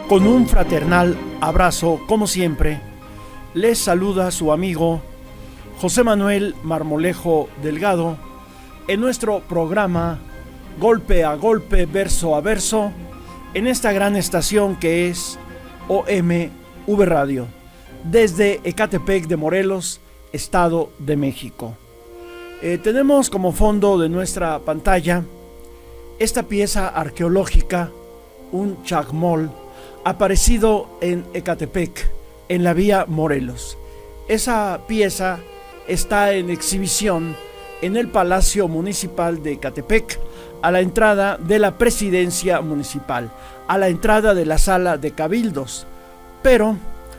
Con un fraternal abrazo, como siempre, les saluda su amigo José Manuel Marmolejo Delgado en nuestro programa Golpe a Golpe, Verso a Verso, en esta gran estación que es OMV Radio, desde Ecatepec de Morelos, Estado de México. Tenemos como fondo de nuestra pantalla esta pieza arqueológica, un chacmol, aparecido en Ecatepec, en la vía Morelos. Esa pieza está en exhibición en el Palacio Municipal de Ecatepec, a la entrada de la Presidencia Municipal, a la entrada de la Sala de Cabildos. Pero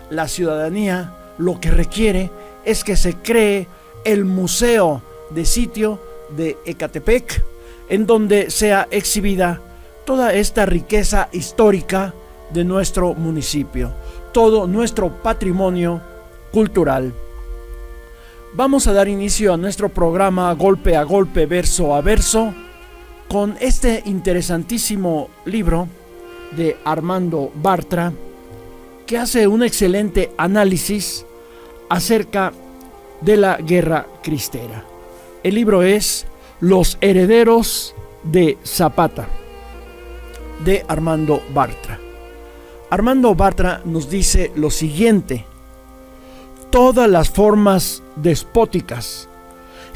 la ciudadanía lo que requiere es que se cree el Museo de Sitio de Ecatepec, en donde sea exhibida toda esta riqueza histórica de nuestro municipio, todo nuestro patrimonio cultural. Vamos a dar inicio a nuestro programa Golpe a Golpe, Verso a Verso, con este interesantísimo libro de Armando Bartra, que hace un excelente análisis acerca de la Guerra Cristera. El libro es Los herederos de Zapata, de Armando Bartra. Armando Bartra nos dice lo siguiente: todas las formas despóticas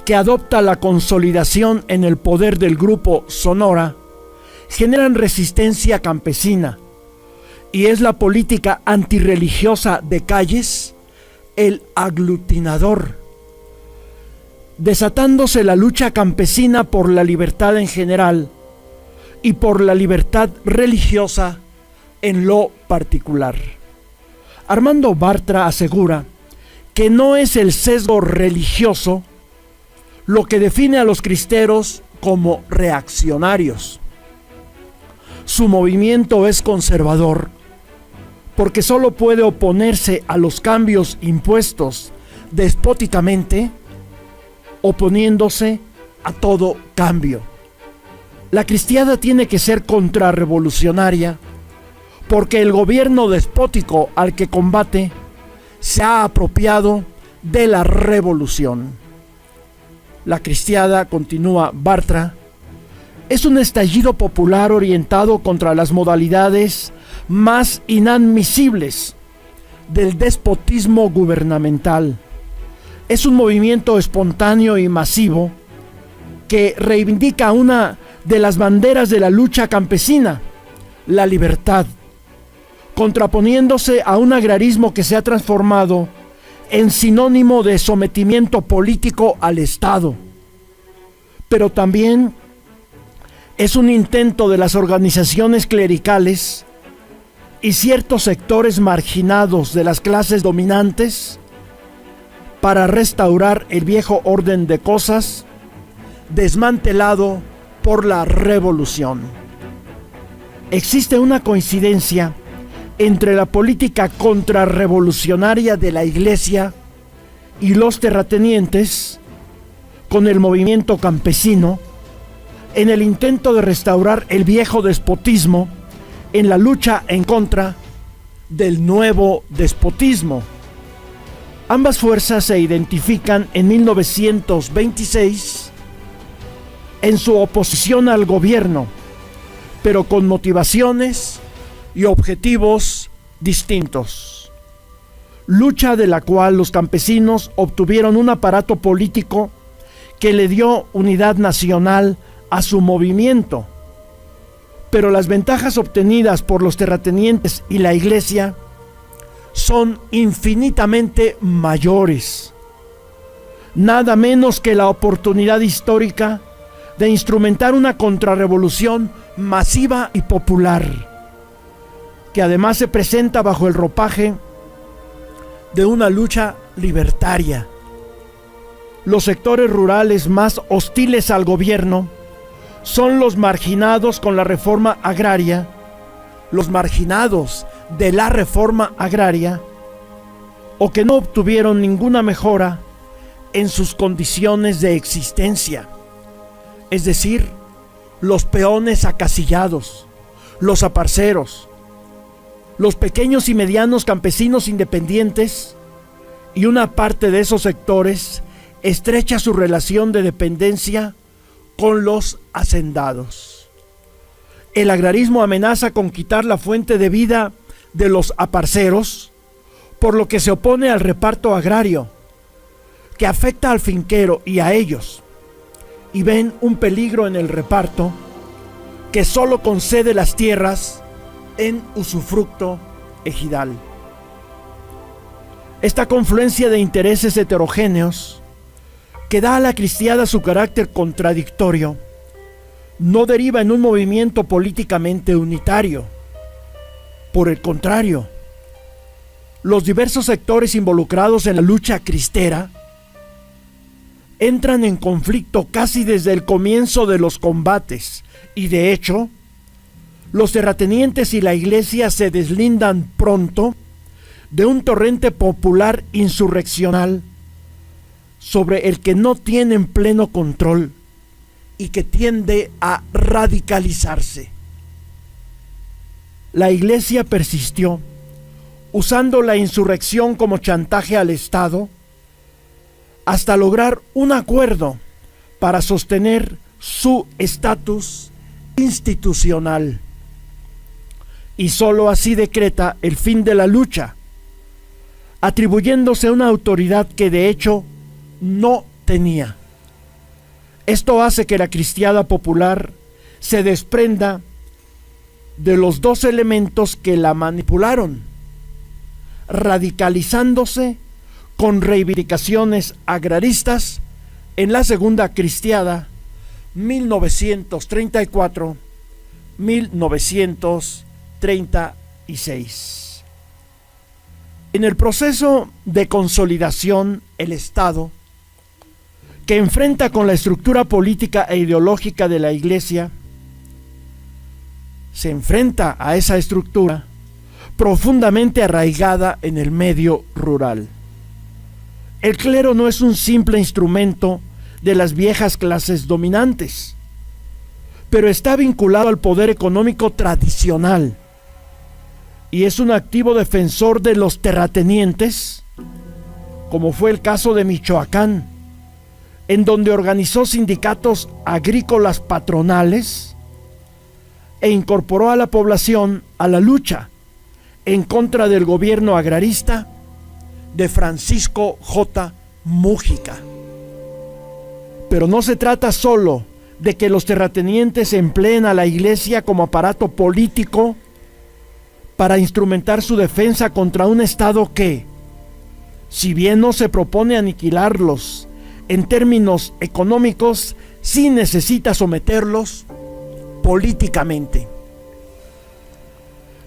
que adopta la consolidación en el poder del grupo Sonora generan resistencia campesina, y es la política antirreligiosa de Calles el aglutinador, desatándose la lucha campesina por la libertad en general y por la libertad religiosa en lo particular. Armando Bartra asegura que no es el sesgo religioso lo que define a los cristeros como reaccionarios. Su movimiento es conservador porque solo puede oponerse a los cambios impuestos despóticamente oponiéndose a todo cambio. La cristiada tiene que ser contrarrevolucionaria porque el gobierno despótico al que combate se ha apropiado de la revolución. La cristiada, continúa Bartra, es un estallido popular orientado contra las modalidades más inadmisibles del despotismo gubernamental. Es un movimiento espontáneo y masivo que reivindica una de las banderas de la lucha campesina, la libertad, contraponiéndose a un agrarismo que se ha transformado en sinónimo de sometimiento político al Estado. Pero también es un intento de las organizaciones clericales y ciertos sectores marginados de las clases dominantes para restaurar el viejo orden de cosas desmantelado por la revolución. Existe una coincidencia entre la política contrarrevolucionaria de la Iglesia y los terratenientes con el movimiento campesino en el intento de restaurar el viejo despotismo en la lucha en contra del nuevo despotismo. Ambas fuerzas se identifican en 1926 en su oposición al gobierno, pero con motivaciones y objetivos distintos. Lucha de la cual los campesinos obtuvieron un aparato político que le dio unidad nacional a su movimiento, pero las ventajas obtenidas por los terratenientes y la Iglesia son infinitamente mayores. Nada menos que la oportunidad histórica de instrumentar una contrarrevolución masiva y popular, que además se presenta bajo el ropaje de una lucha libertaria. Los sectores rurales más hostiles al gobierno son los marginados con la reforma agraria, los marginados de la reforma agraria, o que no obtuvieron ninguna mejora en sus condiciones de existencia, es decir, los peones acasillados, los aparceros, los pequeños y medianos campesinos independientes y una parte de esos sectores estrecha su relación de dependencia con los hacendados. El agrarismo amenaza con quitar la fuente de vida de los aparceros, por lo que se opone al reparto agrario, que afecta al finquero y a ellos, y ven un peligro en el reparto que solo concede las tierras en usufructo ejidal. Esta confluencia de intereses heterogéneos que da a la cristiada su carácter contradictorio no deriva en un movimiento políticamente unitario. Por el contrario, los diversos sectores involucrados en la lucha cristera entran en conflicto casi desde el comienzo de los combates y, de hecho, los terratenientes y la iglesia se deslindan pronto de un torrente popular insurreccional sobre el que no tienen pleno control y que tiende a radicalizarse. La iglesia persistió, usando la insurrección como chantaje al Estado, hasta lograr un acuerdo para sostener su estatus institucional. Y sólo así decreta el fin de la lucha, atribuyéndose una autoridad que de hecho no tenía. Esto hace que la cristiada popular se desprenda de los dos elementos que la manipularon, radicalizándose con reivindicaciones agraristas en la Segunda Cristiada 1934-1936. En el proceso de consolidación, el Estado, que enfrenta con la estructura política e ideológica de la Iglesia, se enfrenta a esa estructura profundamente arraigada en el medio rural. El clero no es un simple instrumento de las viejas clases dominantes, pero está vinculado al poder económico tradicional y es un activo defensor de los terratenientes, como fue el caso de Michoacán, en donde organizó sindicatos agrícolas patronales e incorporó a la población a la lucha en contra del gobierno agrarista de Francisco J. Múgica. Pero no se trata solo de que los terratenientes empleen a la iglesia como aparato político para instrumentar su defensa contra un Estado que, si bien no se propone aniquilarlos en términos económicos, sí necesita someterlos políticamente.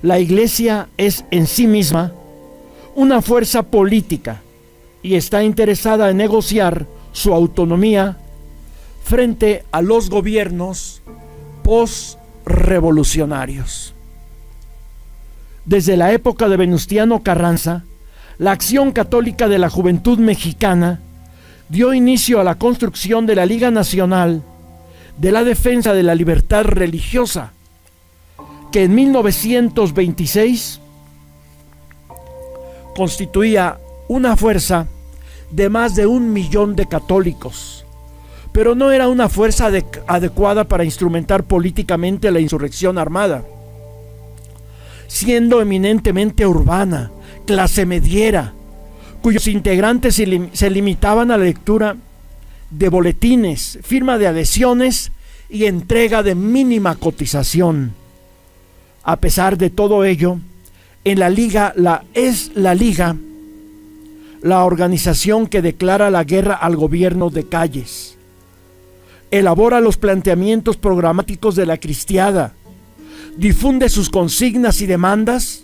La iglesia es en sí misma una fuerza política y está interesada en negociar su autonomía frente a los gobiernos post-revolucionarios. Desde la época de Venustiano Carranza, la Acción Católica de la Juventud Mexicana dio inicio a la construcción de la Liga Nacional de la Defensa de la Libertad Religiosa, que en 1926 constituía una fuerza de más de 1 millón de católicos, pero no era una fuerza adecuada para instrumentar políticamente la insurrección armada, siendo eminentemente urbana, clase mediera, cuyos integrantes se limitaban a la lectura de boletines, firma de adhesiones y entrega de mínima cotización. A pesar de todo ello, en la Liga, la organización que declara la guerra al gobierno de Calles, elabora los planteamientos programáticos de la cristiada, difunde sus consignas y demandas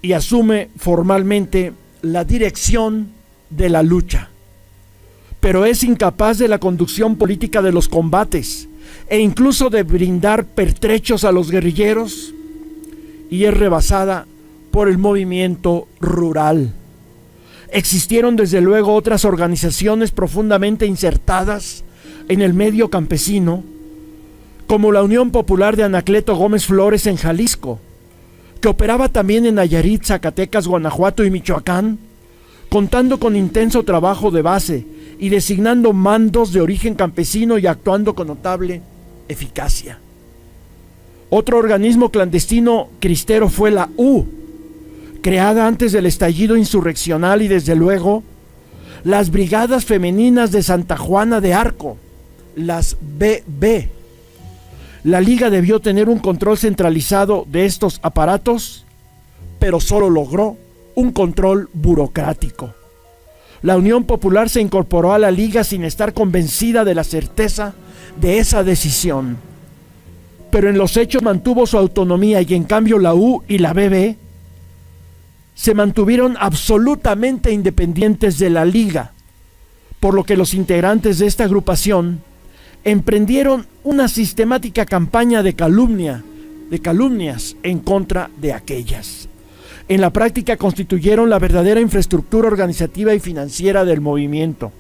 y asume formalmente la dirección de la lucha, pero es incapaz de la conducción política de los combates e incluso de brindar pertrechos a los guerrilleros, y es rebasada por el movimiento rural. Existieron desde luego otras organizaciones profundamente insertadas en el medio campesino, como la Unión Popular de Anacleto Gómez Flores en Jalisco, que operaba también en Nayarit, Zacatecas, Guanajuato y Michoacán, contando con intenso trabajo de base y designando mandos de origen campesino y actuando con notable eficacia. Otro organismo clandestino cristero fue la U, creada antes del estallido insurreccional, y desde luego las Brigadas Femeninas de Santa Juana de Arco, las BB. La Liga debió tener un control centralizado de estos aparatos, pero solo logró un control burocrático. La Unión Popular se incorporó a la Liga sin estar convencida de la certeza de esa decisión, pero en los hechos mantuvo su autonomía, y en cambio la U y la BB se mantuvieron absolutamente independientes de la Liga, por lo que los integrantes de esta agrupación emprendieron una sistemática campaña de calumnias en contra de aquellas. En la práctica constituyeron la verdadera infraestructura organizativa y financiera del movimiento.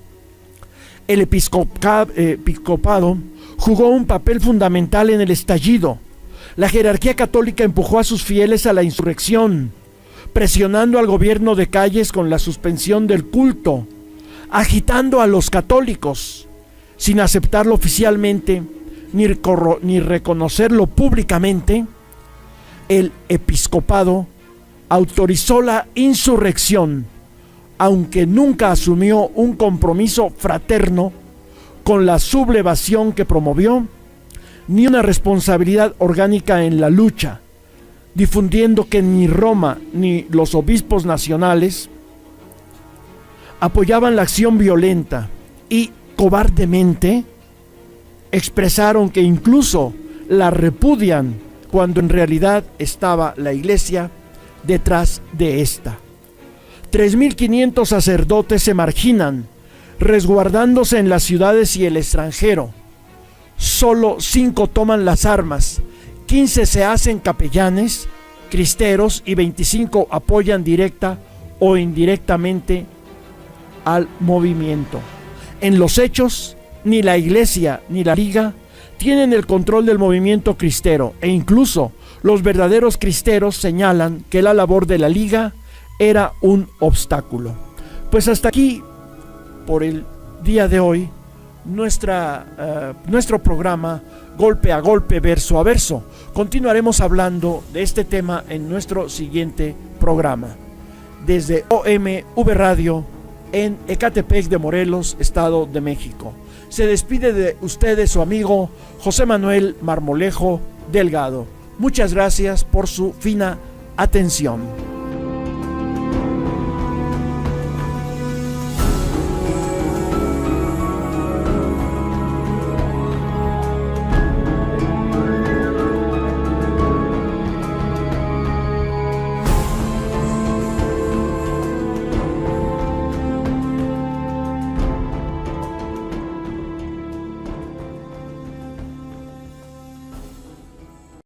El episcopado jugó un papel fundamental en el estallido. La jerarquía católica empujó a sus fieles a la insurrección, presionando al gobierno de Calles con la suspensión del culto, agitando a los católicos, sin aceptarlo oficialmente ni reconocerlo públicamente. El episcopado autorizó la insurrección, aunque nunca asumió un compromiso fraterno con la sublevación que promovió, ni una responsabilidad orgánica en la lucha, difundiendo que ni Roma ni los obispos nacionales apoyaban la acción violenta, y cobardemente expresaron que incluso la repudian, cuando en realidad estaba la Iglesia detrás de esta. 3.500 sacerdotes se marginan, resguardándose en las ciudades y el extranjero. Solo 5 toman las armas, 15 se hacen capellanes, cristeros, y 25 apoyan directa o indirectamente al movimiento. En los hechos, ni la Iglesia ni la Liga tienen el control del movimiento cristero, e incluso los verdaderos cristeros señalan que la labor de la Liga era un obstáculo. Pues hasta aquí, por el día de hoy, nuestro programa Golpe a Golpe, Verso a Verso. Continuaremos hablando de este tema en nuestro siguiente programa. Desde OMV Radio, en Ecatepec de Morelos, Estado de México. Se despide de ustedes su amigo José Manuel Marmolejo Delgado. Muchas gracias por su fina atención.